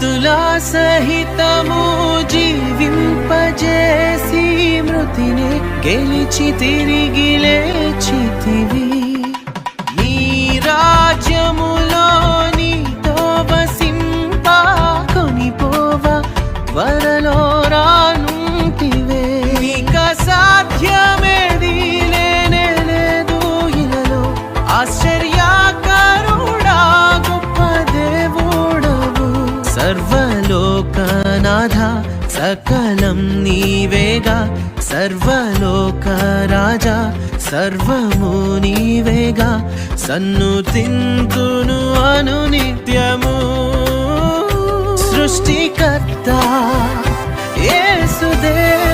మృతులా సహితము జీవింపజేసి మృతిని గెలిచి తిరిగి లేచితివి. నీ రాజ్యములో నీతో వసింప కొనిపోవ త్వరలో రానుంటివే. ఇక సాధ్యమేది లేనే లేదు ఇలలో, ఆశ్చర్యకరుడా గొప్ప దేవుడవు. సర్వలోకనాథ సకలం నీవేగా, సర్వలోక రాజా సర్వము నీవేగా. సన్నుతింతును అనునిత్యము సృష్టికర్త యేసుదేవా.